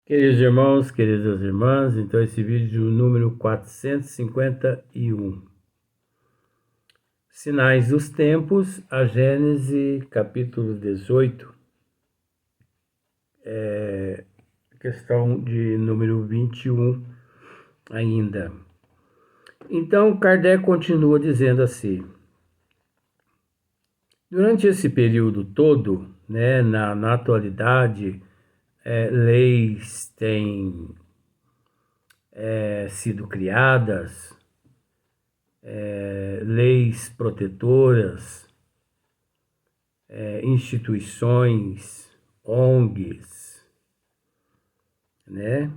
Queridos irmãos, queridas irmãs, então esse vídeo número 451. Sinais dos tempos, a Gênese, capítulo 18, questão de número 21 ainda. Então, Kardec continua dizendo assim: durante esse período todo, na atualidade, leis têm sido criadas, leis protetoras, instituições, ONGs, né?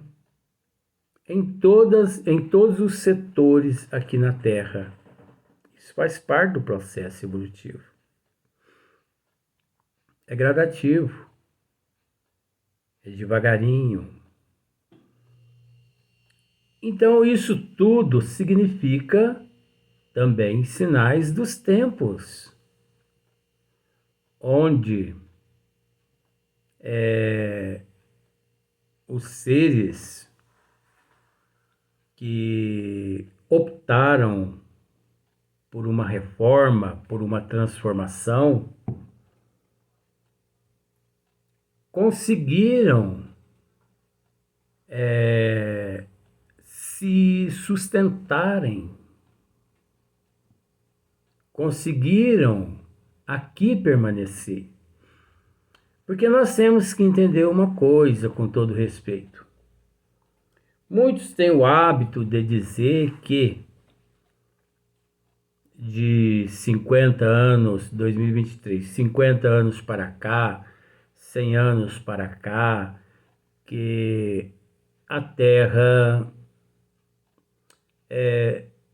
Em todos os setores aqui na Terra. Isso faz parte do processo evolutivo. É gradativo, é devagarinho. Então, isso tudo significa também sinais dos tempos, onde os seres que optaram por uma reforma, por uma transformação, conseguiram se sustentarem, conseguiram aqui permanecer. Porque nós temos que entender uma coisa, com todo respeito. Muitos têm o hábito de dizer que de 50 anos, 2023, 50 anos para cá, 100 anos para cá, que a Terra,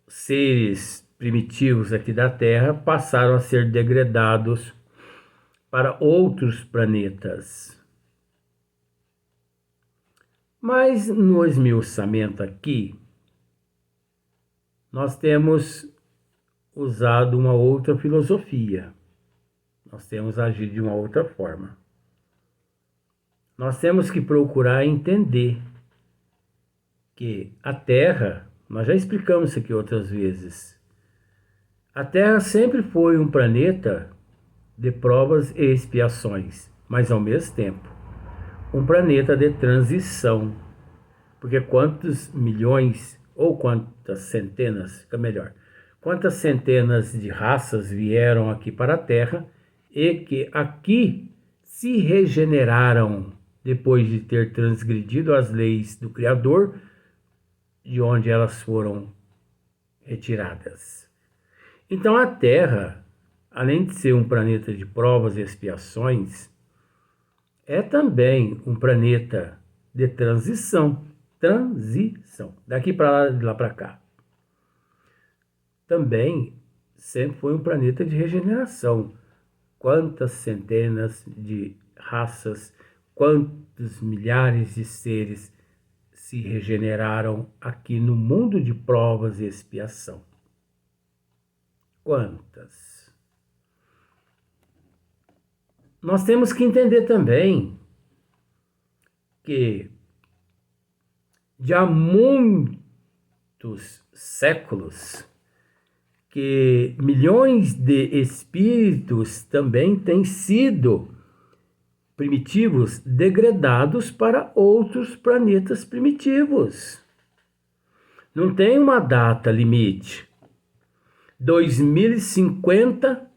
seres primitivos aqui da Terra passaram a ser degradados para outros planetas. Mas no esmiuçamento aqui, nós temos usado uma outra filosofia. Nós temos agido de uma outra forma. Nós temos que procurar entender que a Terra, nós já explicamos isso aqui outras vezes, a Terra sempre foi um planeta de provas e expiações, mas ao mesmo tempo um planeta de transição. Porque quantos milhões, ou quantas centenas, fica melhor, quantas centenas de raças vieram aqui para a Terra e que aqui se regeneraram depois de ter transgredido as leis do Criador, de onde elas foram retiradas. Então a Terra, além de ser um planeta de provas e expiações, é também um planeta de transição. Daqui para lá, de lá para cá. Também sempre foi um planeta de regeneração. Quantas centenas de raças, quantos milhares de seres se regeneraram aqui no mundo de provas e expiação. Quantas? Nós temos que entender também que de há muitos séculos que milhões de espíritos também têm sido primitivos degradados para outros planetas primitivos. Não tem uma data limite. 2050,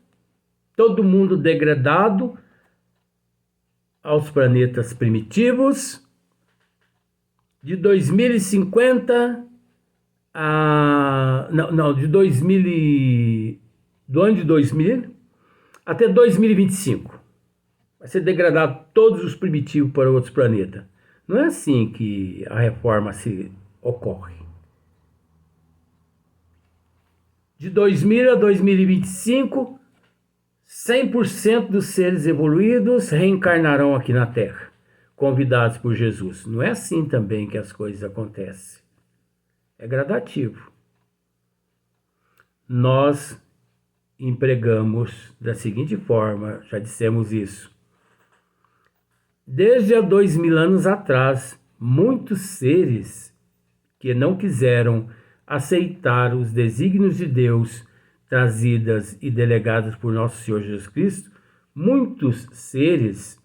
todo mundo degradado aos planetas primitivos. De 2050 de 2000, do ano de 2000 até 2025. Vai ser degradado todos os primitivos para outros planetas. Não é assim que a reforma se ocorre. De 2000 a 2025, 100% dos seres evoluídos reencarnarão aqui na Terra, convidados por Jesus. Não é assim também que as coisas acontecem. É gradativo. Nós empregamos da seguinte forma, já dissemos isso. Desde há 2000 anos atrás, muitos seres que não quiseram aceitar os desígnios de Deus trazidas e delegadas por nosso Senhor Jesus Cristo, muitos seres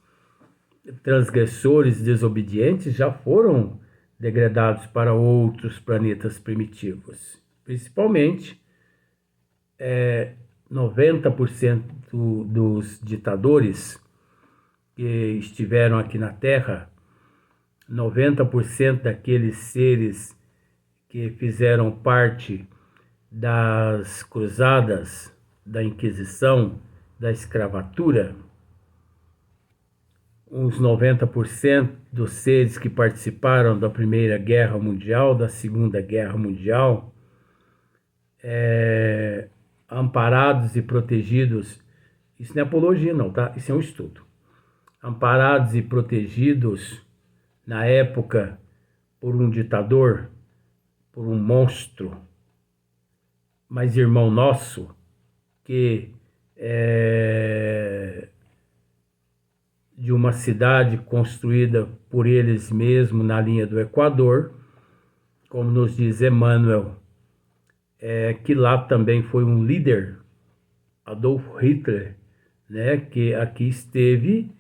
transgressores, desobedientes, já foram degradados para outros planetas primitivos. Principalmente, 90% dos ditadores que estiveram aqui na Terra, 90% daqueles seres que fizeram parte das cruzadas, da Inquisição, da escravatura, uns 90% dos seres que participaram da Primeira Guerra Mundial, da Segunda Guerra Mundial, amparados e protegidos, isso não é apologia não, tá? Isso é um estudo. Amparados e protegidos na época por um ditador, por um monstro, mas irmão nosso, que de uma cidade construída por eles mesmos na linha do Equador, como nos diz Emmanuel, que lá também foi um líder, Adolf Hitler, né, que aqui esteve,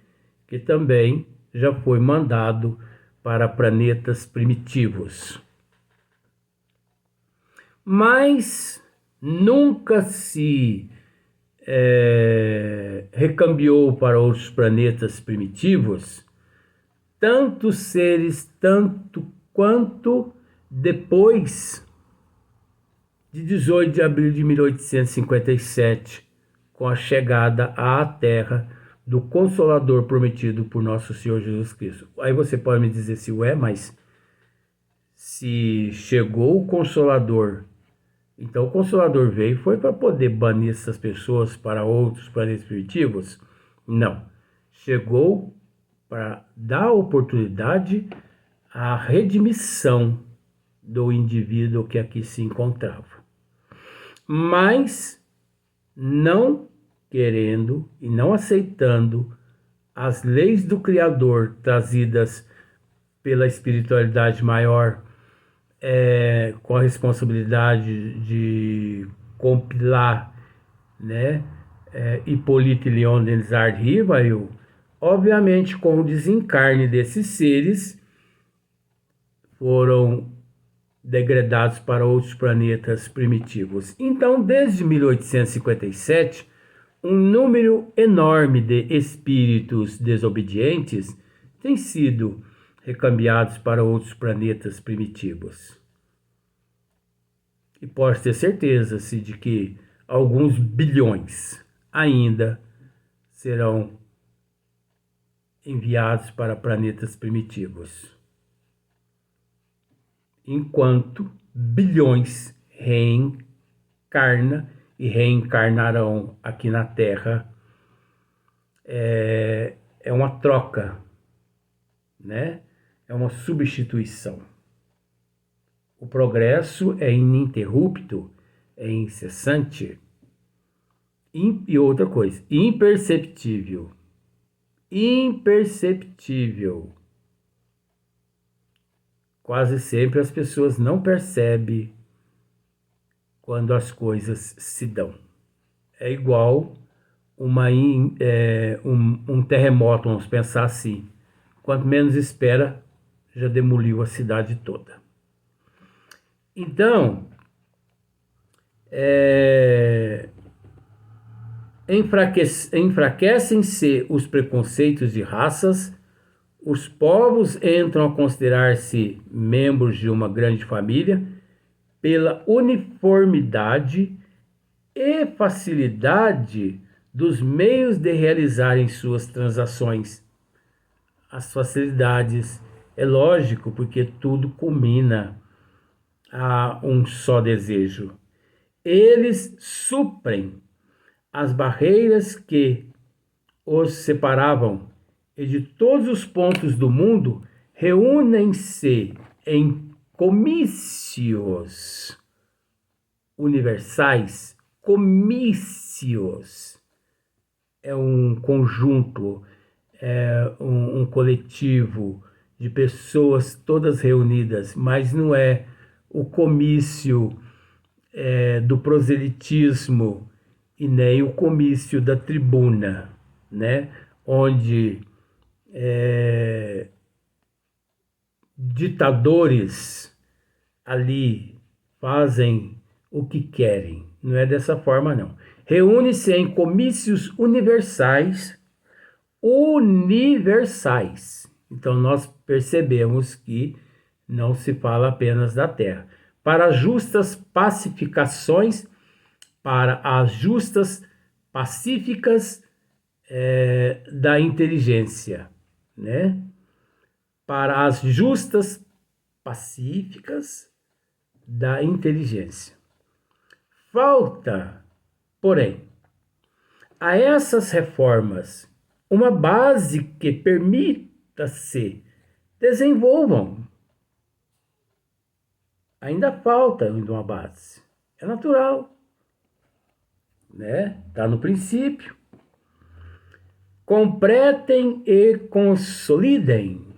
que também já foi mandado para planetas primitivos. Mas nunca se recambiou para outros planetas primitivos tantos seres, tanto quanto depois de 18 de abril de 1857, com a chegada à Terra do Consolador prometido por nosso Senhor Jesus Cristo. Aí você pode me dizer se mas se chegou o Consolador, então o Consolador veio foi para poder banir essas pessoas para outros planetas primitivos? Não. Chegou para dar oportunidade à redimissão do indivíduo que aqui se encontrava. Mas não querendo e não aceitando as leis do Criador trazidas pela espiritualidade maior, com a responsabilidade de compilar, né, Hippolyte Léon Denis Rivail, obviamente com o desencarne desses seres, foram degradados para outros planetas primitivos. Então, desde 1857, um número enorme de espíritos desobedientes tem sido recambiados para outros planetas primitivos. E posso ter certeza de que alguns bilhões ainda serão enviados para planetas primitivos, enquanto bilhões reencarnam e reencarnarão aqui na Terra. É uma troca, né? É uma substituição. O progresso é ininterrupto, é incessante. E outra coisa, imperceptível. Imperceptível. Quase sempre as pessoas não percebem quando as coisas se dão. É igual um terremoto, vamos pensar assim. Quanto menos espera, já demoliu a cidade toda. Então, enfraquecem-se os preconceitos de raças, os povos entram a considerar-se membros de uma grande família pela uniformidade e facilidade dos meios de realizarem suas transações. As facilidades, é lógico, porque tudo culmina a um só desejo. Eles suprem as barreiras que os separavam e de todos os pontos do mundo reúnem-se em comícios universais. Comícios é um conjunto, um coletivo de pessoas todas reunidas, mas não é o comício do proselitismo e nem o comício da tribuna, né? Onde ditadores ali fazem o que querem. Não é dessa forma, não. Reúne-se em comícios universais. Universais. Então, nós percebemos que não se fala apenas da terra. Para justas pacificações, para as justas pacíficas da inteligência, né? Para as justas pacíficas da inteligência. Falta, porém, a essas reformas uma base que permita-se desenvolvam. Ainda falta uma base. É natural, né? Está no princípio. Completem e consolidem.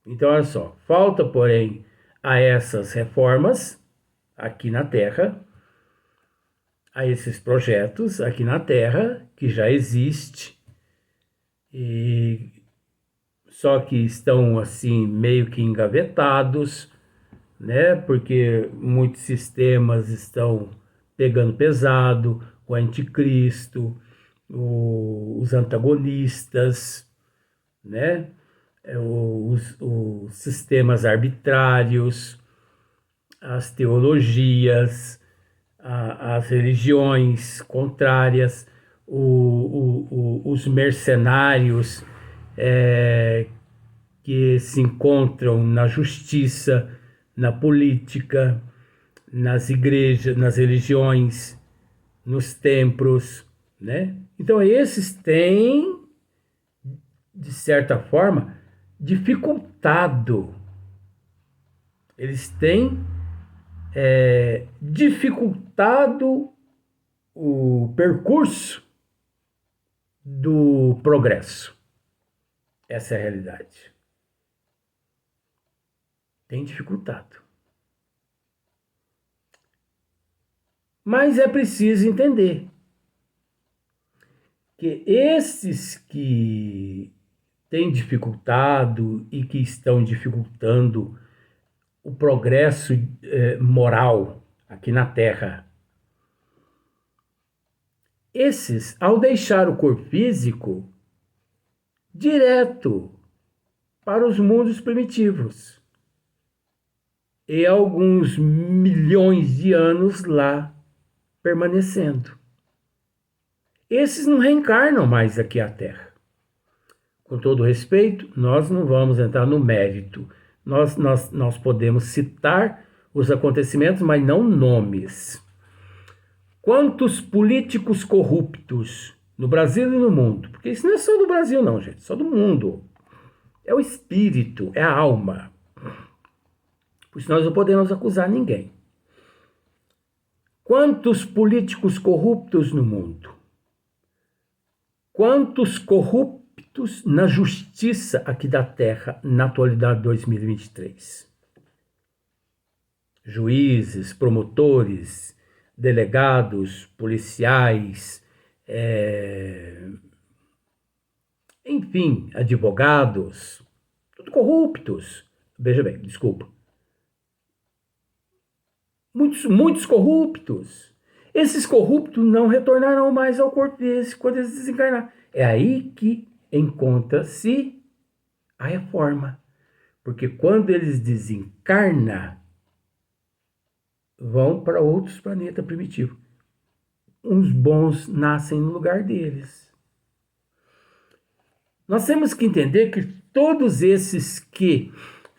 Então, olha só, falta, porém, a essas reformas aqui na Terra, a esses projetos aqui na Terra, que já existe, e só que estão assim meio que engavetados, né? Porque muitos sistemas estão pegando pesado, o anticristo, os antagonistas, né? Os sistemas arbitrários, as teologias, as religiões contrárias, os mercenários que se encontram na justiça, na política, nas igrejas, nas religiões, nos templos, né? Então esses têm, de certa forma, dificultado. Eles têm dificultado o percurso do progresso. Essa é a realidade. Tem dificultado. Mas é preciso entender que esses que têm dificultado e que estão dificultando o progresso moral aqui na Terra, esses, ao deixar o corpo físico, direto para os mundos primitivos, e alguns milhões de anos lá permanecendo. Esses não reencarnam mais aqui à Terra. Com todo respeito, nós não vamos entrar no mérito. Nós podemos citar os acontecimentos, mas não nomes. Quantos políticos corruptos no Brasil e no mundo? Porque isso não é só do Brasil, não, gente. Só do mundo. É o espírito, é a alma. Por isso nós não podemos acusar ninguém. Quantos políticos corruptos no mundo? Quantos corruptos na justiça aqui da Terra na atualidade 2023? Juízes, promotores, delegados, policiais, enfim, advogados, tudo corruptos. Veja bem, desculpa. Muitos corruptos. Esses corruptos não retornarão mais ao corpo físico quando eles desencarnarem. É aí que encontra-se a reforma. Porque quando eles desencarnam, vão para outros planetas primitivos. Uns bons nascem no lugar deles. Nós temos que entender que todos esses que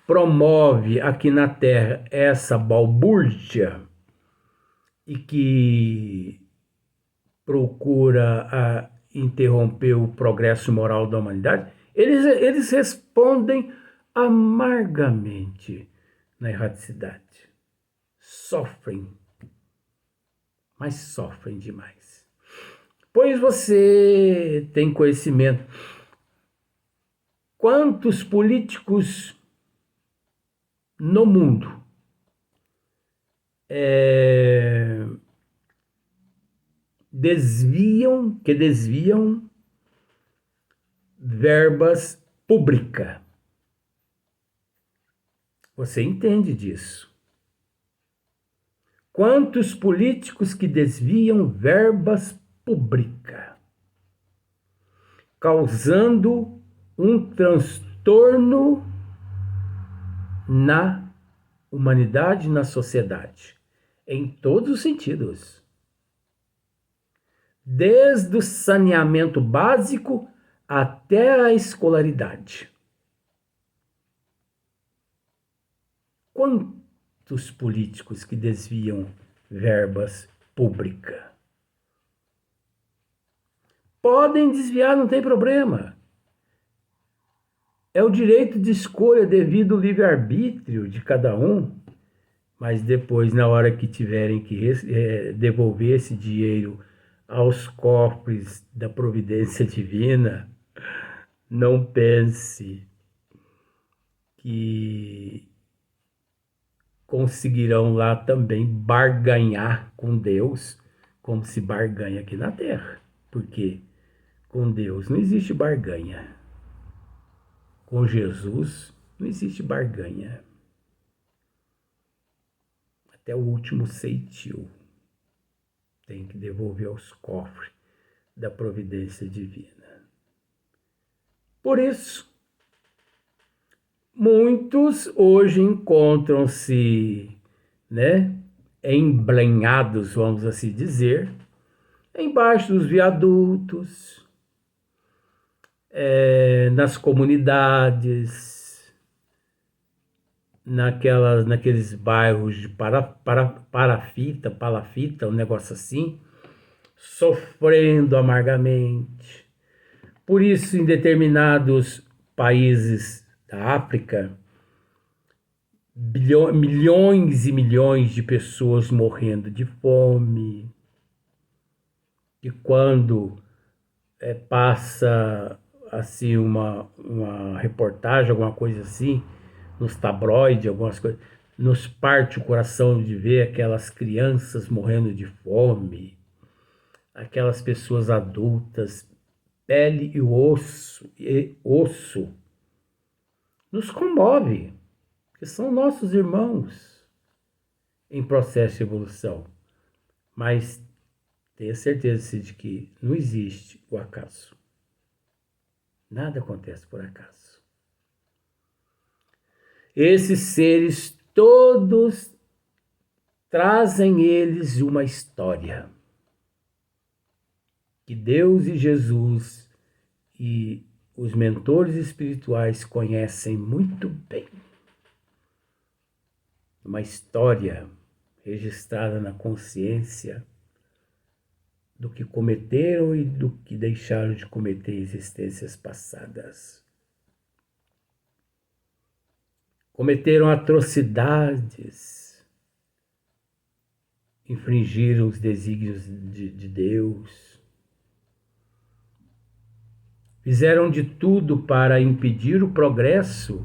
promovem aqui na Terra essa balbúrdia e que procura interromper o progresso moral da humanidade, eles respondem amargamente na erradicidade. Sofrem, mas sofrem demais. Pois você tem conhecimento. Quantos políticos no mundo desviam verbas públicas? Você entende disso? Quantos políticos que desviam verbas públicas, causando um transtorno na humanidade, na sociedade, em todos os sentidos. Desde o saneamento básico até a escolaridade. Quantos políticos que desviam verbas públicas? Podem desviar, não tem problema. É o direito de escolha devido ao livre-arbítrio de cada um, mas depois, na hora que tiverem que devolver esse dinheiro aos cofres da providência divina, não pense que conseguirão lá também barganhar com Deus, como se barganha aqui na terra. Porque com Deus não existe barganha. Com Jesus não existe barganha. Até o último ceitil tem que devolver aos cofres da providência divina. Por isso, muitos hoje encontram-se, embrenhados, vamos assim dizer, embaixo dos viadutos, nas comunidades, naqueles bairros de palafita, um negócio assim, sofrendo amargamente. Por isso, em determinados países da África, milhões e milhões de pessoas morrendo de fome. E quando passa assim uma reportagem, alguma coisa assim, nos tabloides, algumas coisas, nos parte o coração de ver aquelas crianças morrendo de fome, aquelas pessoas adultas, pele e osso, nos comove, porque são nossos irmãos em processo de evolução. Mas tenha certeza de que não existe o acaso. Nada acontece por acaso. Esses seres todos trazem eles uma história que Deus e Jesus e os mentores espirituais conhecem muito bem. Uma história registrada na consciência do que cometeram e do que deixaram de cometer em existências passadas. Cometeram atrocidades, infringiram os desígnios de Deus, fizeram de tudo para impedir o progresso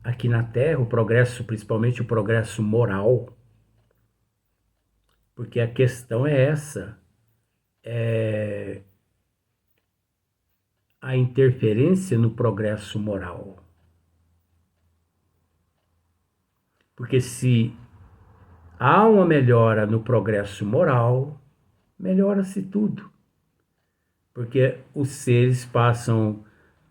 aqui na Terra, o progresso, principalmente o progresso moral. Porque a questão é essa, a interferência no progresso moral. Porque se há uma melhora no progresso moral, melhora-se tudo. Porque os seres passam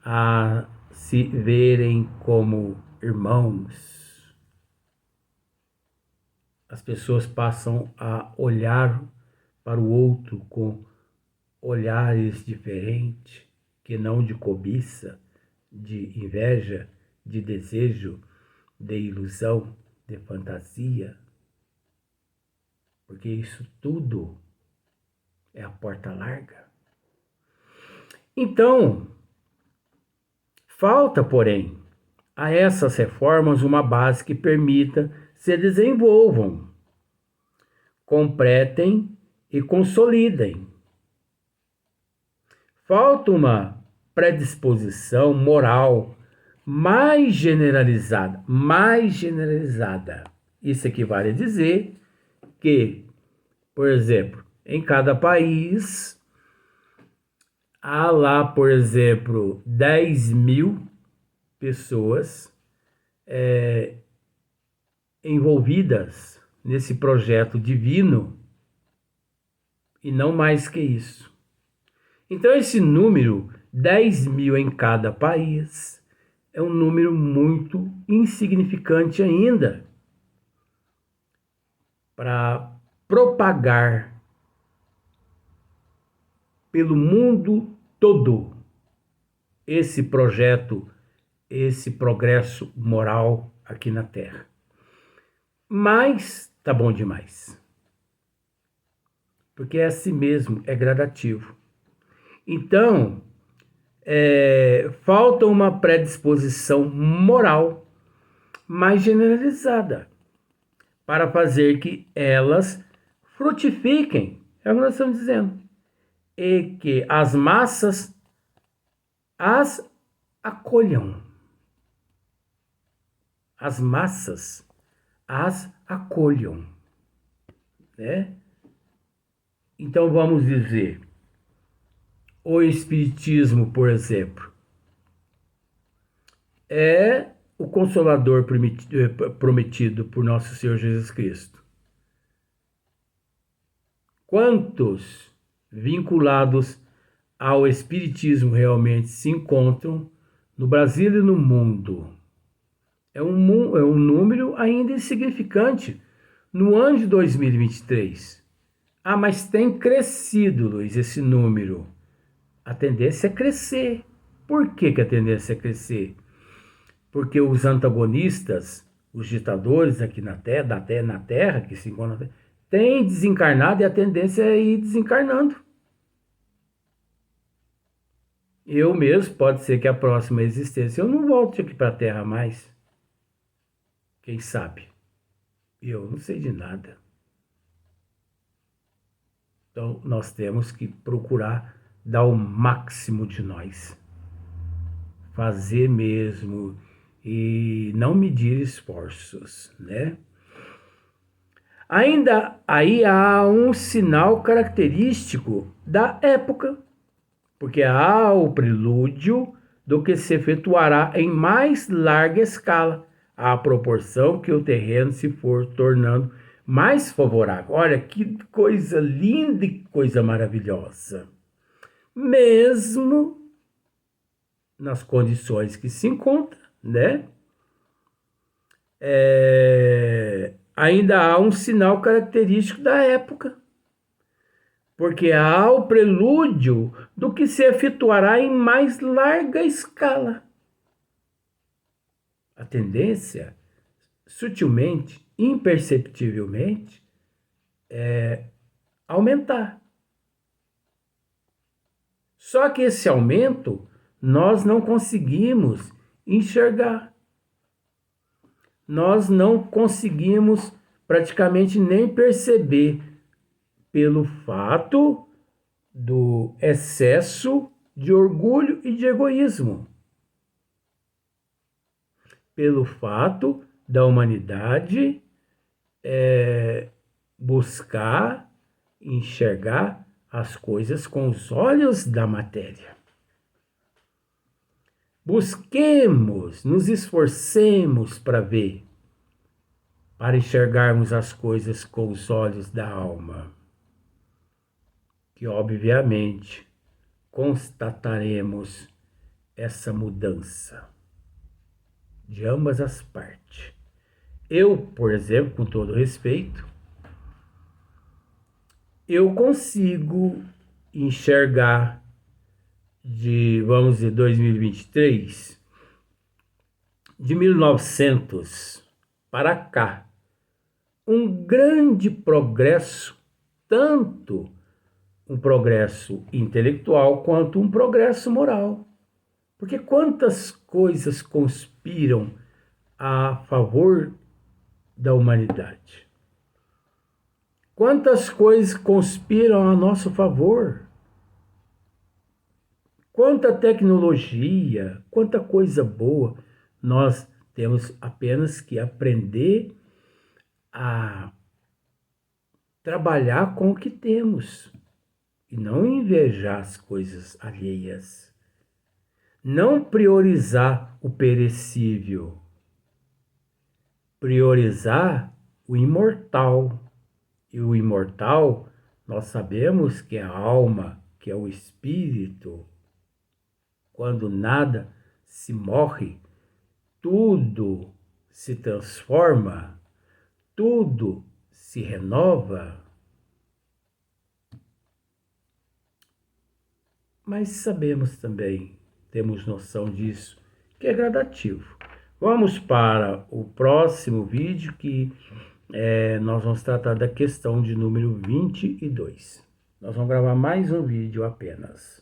a se verem como irmãos. As pessoas passam a olhar para o outro com olhares diferentes, que não de cobiça, de inveja, de desejo, de ilusão, de fantasia. Porque isso tudo é a porta larga. Então, falta, porém, a essas reformas uma base que permita se desenvolvam, completem e consolidem. Falta uma predisposição moral mais generalizada, mais generalizada. Isso equivale a dizer que, por exemplo, em cada país há lá, por exemplo, 10.000 pessoas envolvidas nesse projeto divino e não mais que isso. Então esse número, 10.000 em cada país, é um número muito insignificante ainda para propagar pelo mundo todo esse projeto, esse progresso moral aqui na Terra. Mas tá bom demais. Porque é assim mesmo, é gradativo. Então, falta uma predisposição moral mais generalizada para fazer que elas frutifiquem, é o que nós estamos dizendo, e que as massas as acolham. As massas as acolham, né? Então vamos dizer, o Espiritismo, por exemplo, é o Consolador prometido por nosso Senhor Jesus Cristo. Quantos vinculados ao Espiritismo realmente se encontram no Brasil e no mundo? É um número ainda insignificante no ano de 2023. Ah, mas tem crescido, Luiz, esse número. A tendência é crescer. Por que a tendência é crescer? Porque os antagonistas, os ditadores aqui na Terra, que se encontram na Terra, têm desencarnado e a tendência é ir desencarnando. Eu mesmo, pode ser que a próxima existência eu não volte aqui para a Terra mais. Quem sabe? Eu não sei de nada. Então, nós temos que procurar dar o máximo de nós. Fazer mesmo e não medir esforços, né? Ainda aí há um sinal característico da época, porque há o prelúdio do que se efetuará em mais larga escala, à proporção que o terreno se for tornando mais favorável. Olha que coisa linda e coisa maravilhosa. Mesmo nas condições que se encontra, né? Ainda há um sinal característico da época, porque há o prelúdio do que se efetuará em mais larga escala. A tendência, sutilmente, imperceptivelmente, é aumentar. Só que esse aumento nós não conseguimos enxergar. Nós não conseguimos praticamente nem perceber pelo fato do excesso de orgulho e de egoísmo. Pelo fato da humanidade buscar enxergar as coisas com os olhos da matéria. Busquemos, nos esforcemos para ver, para enxergarmos as coisas com os olhos da alma, que obviamente constataremos essa mudança de ambas as partes. Eu, por exemplo, com todo respeito, eu consigo enxergar vamos dizer, 2023, de 1900 para cá, um grande progresso, tanto um progresso intelectual quanto um progresso moral. Porque quantas coisas conspiram a favor da humanidade? Quantas coisas conspiram a nosso favor? quanta tecnologia, quanta coisa boa, nós temos apenas que aprender a trabalhar com o que temos e não invejar as coisas alheias. Não priorizar o perecível, priorizar o imortal. E o imortal, nós sabemos que é a alma, que é o espírito. Quando nada se morre, tudo se transforma, tudo se renova. Mas sabemos também, temos noção disso, que é gradativo. Vamos para o próximo vídeo que nós vamos tratar da questão de número 22. Nós vamos gravar mais um vídeo apenas.